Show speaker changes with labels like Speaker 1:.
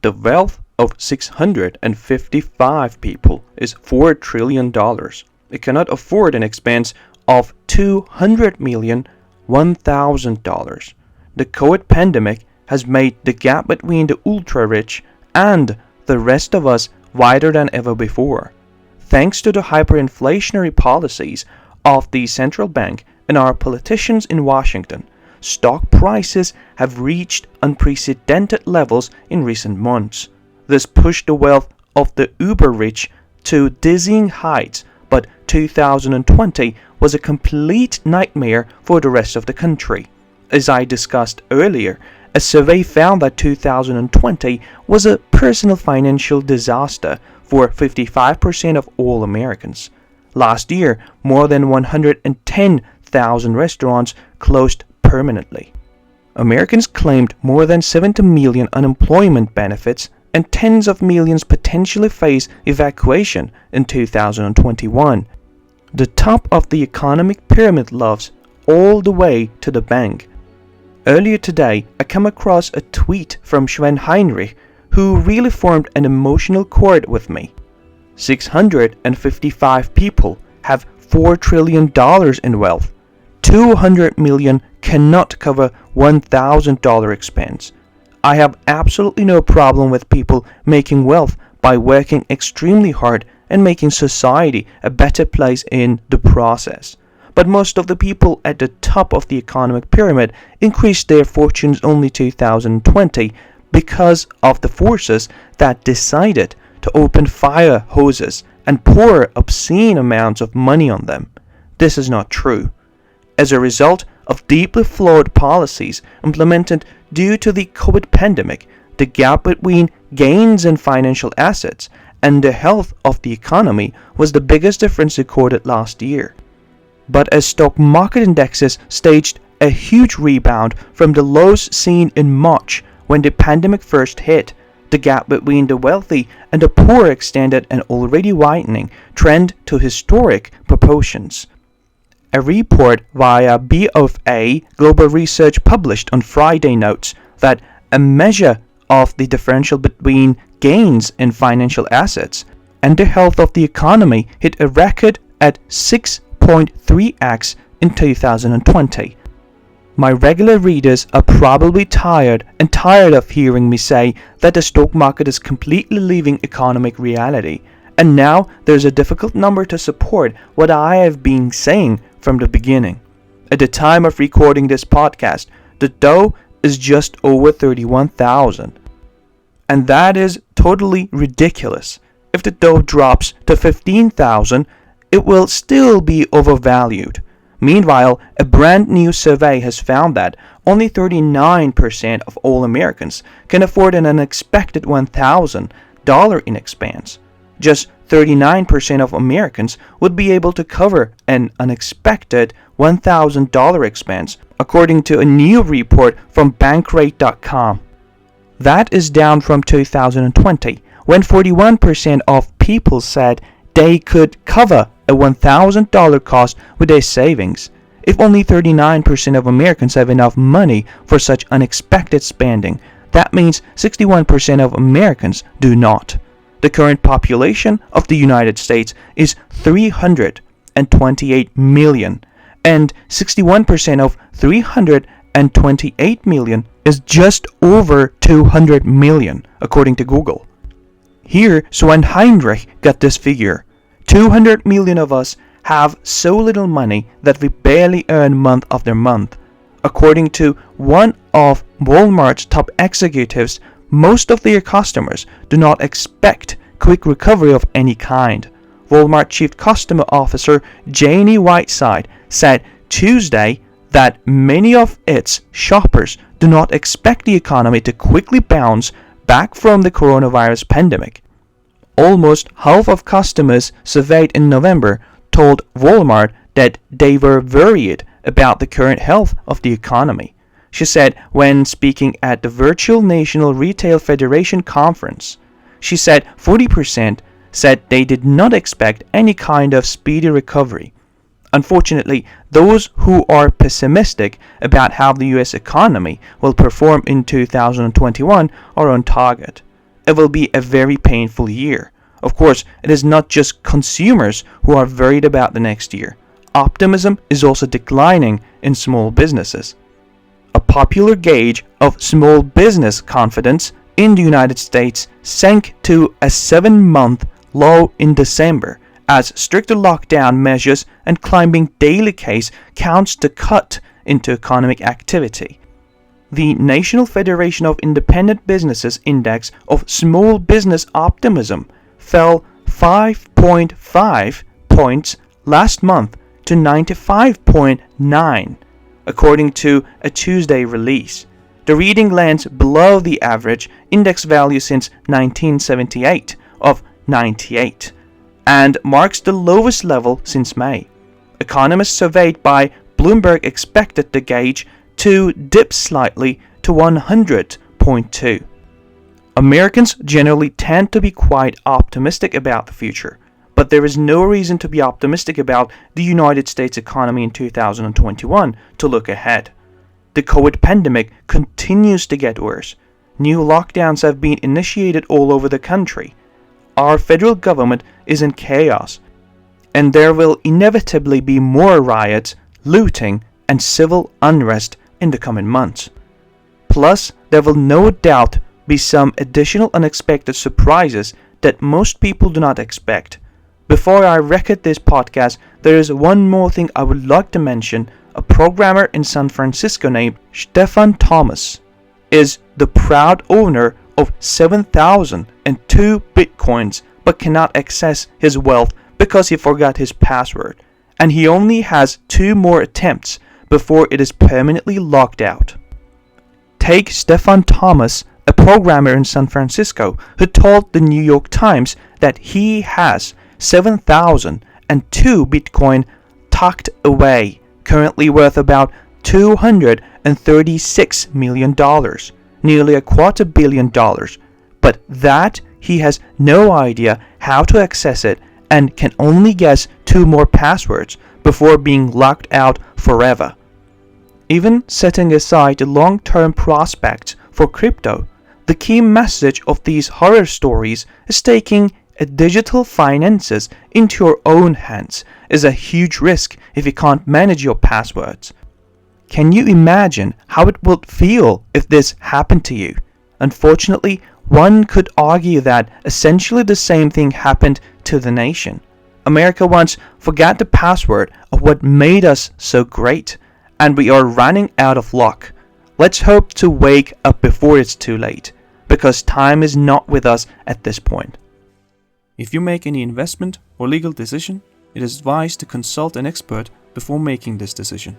Speaker 1: The wealth of 655 people is $4 trillion. It cannot afford an expense of $200 million, $1,000. The COVID pandemic has made the gap between the ultra-rich and the rest of us wider than ever before. Thanks to the hyperinflationary policies of the central bank and our politicians in Washington, stock prices have reached unprecedented levels in recent months. This pushed the wealth of the uber-rich to dizzying heights, but 2020 was a complete nightmare for the rest of the country. As I discussed earlier, a survey found that 2020 was a personal financial disaster for 55% of all Americans. Last year, more than 110,000 restaurants closed permanently. Americans claimed more than 70 million unemployment benefits, and tens of millions potentially face evacuation in 2021. The top of the economic pyramid loves all the way to the bank. Earlier today, I came across a tweet from Sven Heinrich, who really formed an emotional chord with me. 655 people have $4 trillion in wealth. 200 million cannot cover $1,000 expense. I have absolutely no problem with people making wealth by working extremely hard and making society a better place in the process. But most of the people at the top of the economic pyramid increased their fortunes only 2020 because of the forces that decided to open fire hoses and pour obscene amounts of money on them. This is not true. As a result of deeply flawed policies implemented due to the COVID pandemic, the gap between gains in financial assets and the health of the economy was the biggest difference recorded last year. But as stock market indexes staged a huge rebound from the lows seen in March when the pandemic first hit, the gap between the wealthy and the poor extended an already widening trend to historic proportions. A report via BofA Global Research published on Friday notes that a measure of the differential between gains in financial assets and the health of the economy hit a record at 6.3x in 2020. My regular readers are probably tired of hearing me say that the stock market is completely leaving economic reality, and now there's a difficult number to support what I have been saying from the beginning. At the time of recording this podcast, the Dow is just over 31,000. And that is totally ridiculous. If the Dow drops to 15,000, it will still be overvalued. Meanwhile, a brand new survey has found that only 39% of all Americans can afford an unexpected $1,000 in expense. Just 39% of Americans would be able to cover an unexpected $1,000 expense, according to a new report from Bankrate.com. That is down from 2020, when 41% of people said they could cover a $1,000 cost with their savings. If only 39% of Americans have enough money for such unexpected spending, that means 61% of Americans do not. The current population of the United States is 328 million, and 61% of 328 million is just over 200 million, according to Google. Here, Sven Heinrich got this figure. 200 million of us have so little money that we barely earn month after month. According to one of Walmart's top executives, most of their customers do not expect quick recovery of any kind. Walmart Chief Customer Officer Janie Whiteside said Tuesday that many of its shoppers do not expect the economy to quickly bounce back from the coronavirus pandemic. Almost half of customers surveyed in November told Walmart that they were worried about the current health of the economy. She said when speaking at the virtual National Retail Federation conference. She said 40% said they did not expect any kind of speedy recovery. Unfortunately, those who are pessimistic about how the US economy will perform in 2021 are on target. it will be a very painful year. Of course, it is not just consumers who are worried about the next year. Optimism is also declining in small businesses. A popular gauge of small business confidence in the United States sank to a 7-month low in December as stricter lockdown measures and climbing daily case counts to cut into economic activity. The National Federation of Independent Businesses Index of Small Business Optimism fell 5.5 points last month to 95.9, according to a Tuesday release. The reading lands below the average index value since 1978 of 98 and marks the lowest level since May. Economists surveyed by Bloomberg expected the gauge to dip slightly to 100.2. Americans generally tend to be quite optimistic about the future, but there is no reason to be optimistic about the United States economy in 2021 to look ahead. The COVID pandemic continues to get worse. New lockdowns have been initiated all over the country. Our federal government is in chaos, and there will inevitably be more riots, looting, and civil unrest in the coming months. Plus, there will no doubt be some additional unexpected surprises that most people do not expect. Before I record this podcast, there is one more thing I would like to mention. A programmer in San Francisco named Stefan Thomas is the proud owner of 7,002 bitcoins but cannot access his wealth because he forgot his password, and he only has 2 more attempts before it is permanently locked out. Take Stefan Thomas, a programmer in San Francisco who told the New York Times that he has 7,002 bitcoin tucked away, currently worth about $236 million, nearly $250 million, but that he has no idea how to access it and can only guess 2 more passwords before being locked out forever. Even setting aside the long-term prospects for crypto, the key message of these horror stories is taking digital finances into your own hands is a huge risk if you can't manage your passwords. Can you imagine how it would feel if this happened to you? Unfortunately, one could argue that essentially the same thing happened to the nation. America once forgot the password of what made us so great, and we are running out of luck. Let's hope to wake up before it's too late, because time is not with us at this point. If you make any investment or legal decision, it is advised to consult an expert before making this decision.